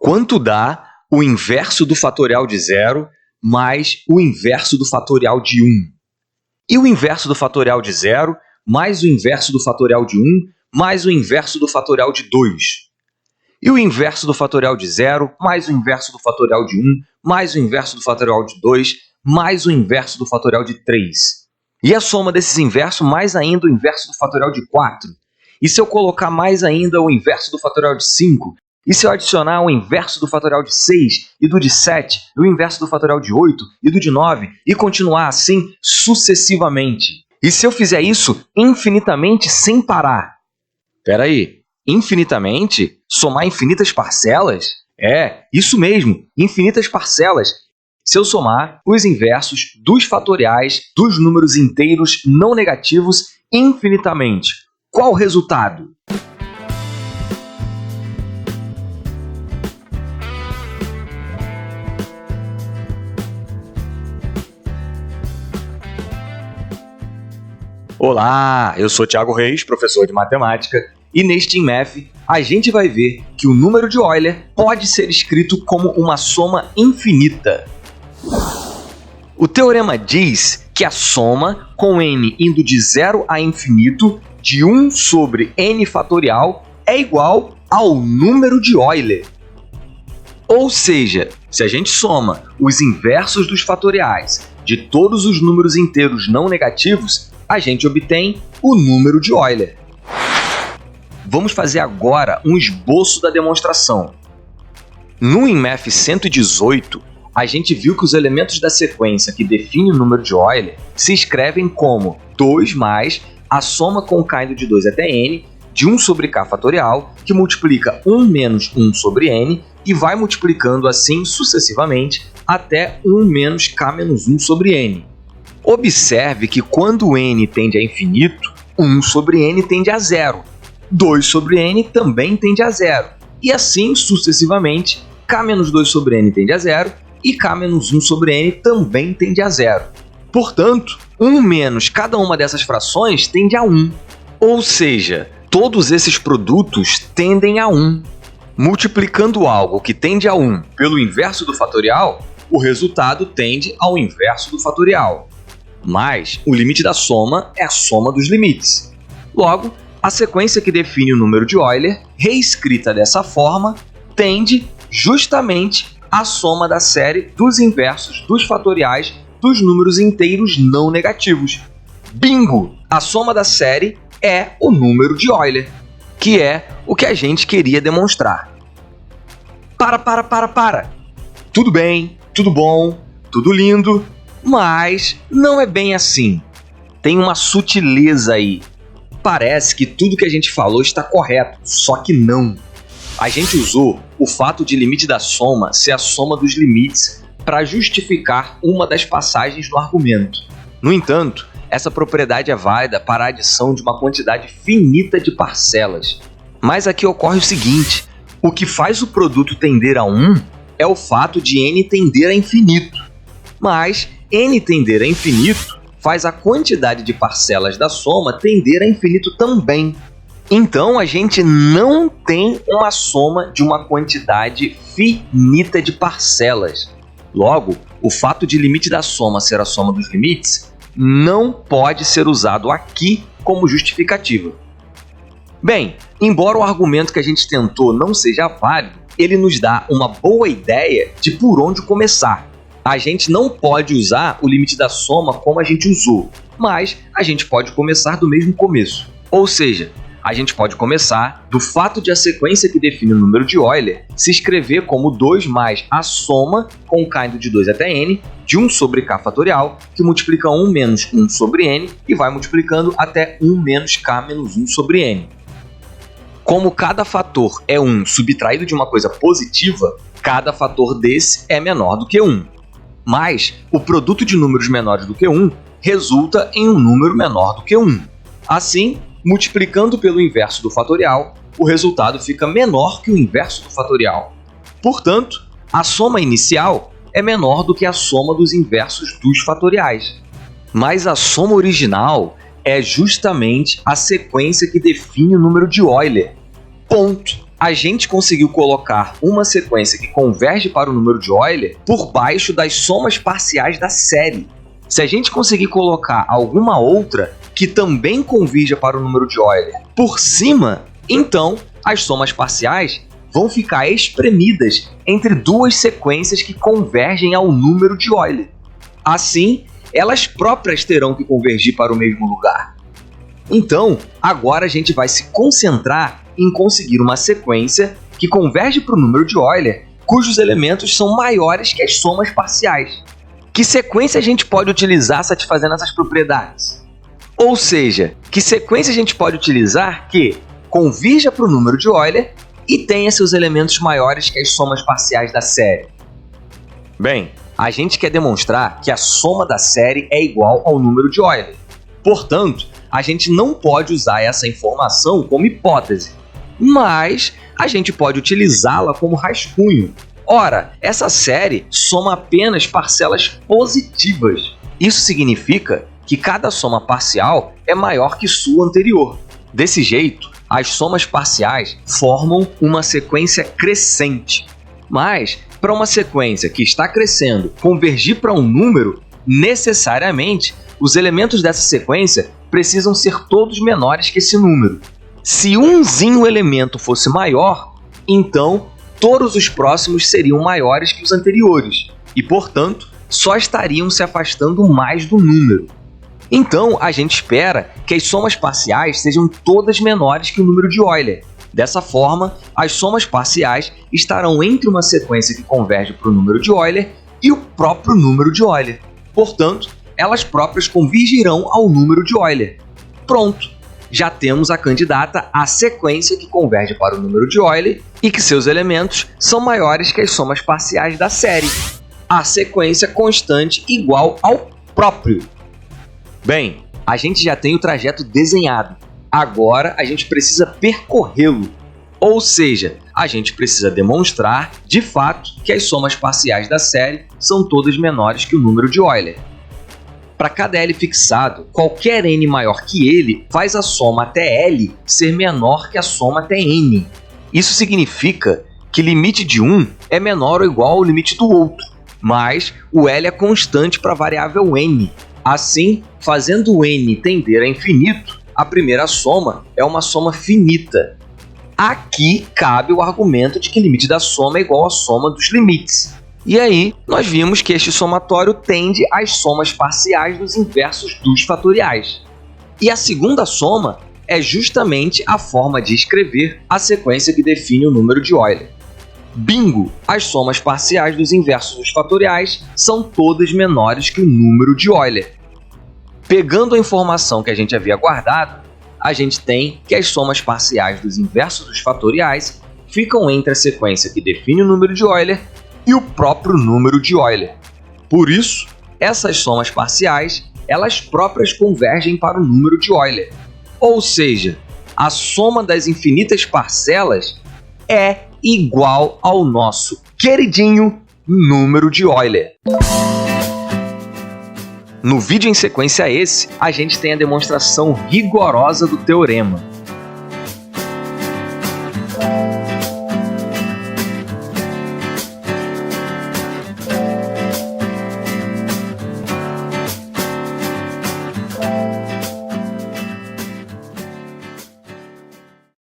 Quanto dá o inverso do fatorial de 0 mais o inverso do fatorial de 1? E o inverso do fatorial de 0 mais o inverso do fatorial de 1 mais o inverso do fatorial de 2? E o inverso do fatorial de 0 mais o inverso do fatorial de 1 mais o inverso do fatorial de 2 mais o inverso do fatorial de 3? E a soma desses inversos mais ainda o inverso do fatorial de 4? E se eu colocar mais ainda o inverso do fatorial de 5? E se eu adicionar o inverso do fatorial de 6 e do de 7, e o inverso do fatorial de 8 e do de 9, e continuar assim sucessivamente? E se eu fizer isso infinitamente sem parar? Espera aí, infinitamente? Somar infinitas parcelas? É, isso mesmo, infinitas parcelas. Se eu somar os inversos dos fatoriais dos números inteiros não negativos infinitamente, qual o resultado? Olá, eu sou Thiago Reis, professor de matemática, e neste InMath a gente vai ver que o número de Euler pode ser escrito como uma soma infinita. O teorema diz que a soma com n indo de 0 a infinito de 1 sobre n fatorial é igual ao número de Euler. Ou seja, se a gente soma os inversos dos fatoriais de todos os números inteiros não negativos, a gente obtém o número de Euler. Vamos fazer agora um esboço da demonstração. No InMath 118, a gente viu que os elementos da sequência que define o número de Euler se escrevem como 2 mais a soma com k indo de 2 até n de 1 sobre k fatorial, que multiplica 1 menos 1 sobre n e vai multiplicando assim sucessivamente até 1 menos k menos 1 sobre n. Observe que quando n tende a infinito, 1 sobre n tende a 0, 2 sobre n também tende a 0, e assim sucessivamente, k menos 2 sobre n tende a 0 e k menos 1 sobre n também tende a 0. Portanto, 1 menos cada uma dessas frações tende a 1, ou seja, todos esses produtos tendem a 1. Multiplicando algo que tende a 1 pelo inverso do fatorial, o resultado tende ao inverso do fatorial. Mas o limite da soma é a soma dos limites. Logo, a sequência que define o número de Euler, reescrita dessa forma, tende justamente à soma da série dos inversos dos fatoriais dos números inteiros não negativos. Bingo! A soma da série é o número de Euler, que é o que a gente queria demonstrar. Para! Tudo bem, tudo bom, tudo lindo, mas não é bem assim. Tem uma sutileza aí. Parece que tudo que a gente falou está correto, só que não. A gente usou o fato de limite da soma ser a soma dos limites para justificar uma das passagens do argumento. No entanto, essa propriedade é válida para a adição de uma quantidade finita de parcelas. Mas aqui ocorre o seguinte: o que faz o produto tender a 1 é o fato de n tender a infinito. Mas n tender a infinito faz a quantidade de parcelas da soma tender a infinito também. Então, a gente não tem uma soma de uma quantidade finita de parcelas. Logo, o fato de limite da soma ser a soma dos limites não pode ser usado aqui como justificativa. Bem, embora o argumento que a gente tentou não seja válido, ele nos dá uma boa ideia de por onde começar. A gente não pode usar o limite da soma como a gente usou, mas a gente pode começar do mesmo começo. Ou seja, a gente pode começar do fato de a sequência que define o número de Euler se escrever como 2 mais a soma com k indo de 2 até n de 1 sobre k fatorial, que multiplica 1 menos 1 sobre n e vai multiplicando até 1 menos k menos 1 sobre n. Como cada fator é 1 subtraído de uma coisa positiva, cada fator desse é menor do que 1. Mas o produto de números menores do que 1 resulta em um número menor do que 1. Assim, multiplicando pelo inverso do fatorial, o resultado fica menor que o inverso do fatorial. Portanto, a soma inicial é menor do que a soma dos inversos dos fatoriais. Mas a soma original é justamente a sequência que define o número de Euler. Ponto! a gente conseguiu colocar uma sequência que converge para o número de Euler por baixo das somas parciais da série. Se a gente conseguir colocar alguma outra que também convirja para o número de Euler por cima, então as somas parciais vão ficar espremidas entre duas sequências que convergem ao número de Euler. Assim, elas próprias terão que convergir para o mesmo lugar. Então, agora a gente vai se concentrar em conseguir uma sequência que converge para o número de Euler, cujos elementos são maiores que as somas parciais. Que sequência a gente pode utilizar satisfazendo essas propriedades? Ou seja, que sequência a gente pode utilizar que convirja para o número de Euler e tenha seus elementos maiores que as somas parciais da série? Bem, a gente quer demonstrar que a soma da série é igual ao número de Euler. Portanto, a gente não pode usar essa informação como hipótese, mas a gente pode utilizá-la como rascunho. Ora, essa série soma apenas parcelas positivas. Isso significa que cada soma parcial é maior que sua anterior. Desse jeito, as somas parciais formam uma sequência crescente. Mas, para uma sequência que está crescendo convergir para um número, necessariamente, os elementos dessa sequência precisam ser todos menores que esse número. Se umzinho elemento fosse maior, então todos os próximos seriam maiores que os anteriores e, portanto, só estariam se afastando mais do número. Então, a gente espera que as somas parciais sejam todas menores que o número de Euler. Dessa forma, as somas parciais estarão entre uma sequência que converge para o número de Euler e o próprio número de Euler. Portanto, elas próprias convergirão ao número de Euler. Pronto! Já temos a candidata à sequência que converge para o número de Euler e que seus elementos são maiores que as somas parciais da série. A sequência constante igual ao próprio. Bem, a gente já tem o trajeto desenhado. Agora a gente precisa percorrê-lo. Ou seja, a gente precisa demonstrar, de fato, que as somas parciais da série são todas menores que o número de Euler. Para cada L fixado, qualquer n maior que ele faz a soma até L ser menor que a soma até n. Isso significa que o limite de um é menor ou igual ao limite do outro, mas o L é constante para a variável n. Assim, fazendo o n tender a infinito, a primeira soma é uma soma finita. Aqui cabe o argumento de que o limite da soma é igual à soma dos limites. E aí, nós vimos que este somatório tende às somas parciais dos inversos dos fatoriais. E a segunda soma é justamente a forma de escrever a sequência que define o número de Euler. Bingo! As somas parciais dos inversos dos fatoriais são todas menores que o número de Euler. Pegando a informação que a gente havia guardado, a gente tem que as somas parciais dos inversos dos fatoriais ficam entre a sequência que define o número de Euler e o próprio número de Euler. Por isso, essas somas parciais, elas próprias convergem para o número de Euler. Ou seja, a soma das infinitas parcelas é igual ao nosso queridinho número de Euler. No vídeo em sequência a esse, a gente tem a demonstração rigorosa do teorema.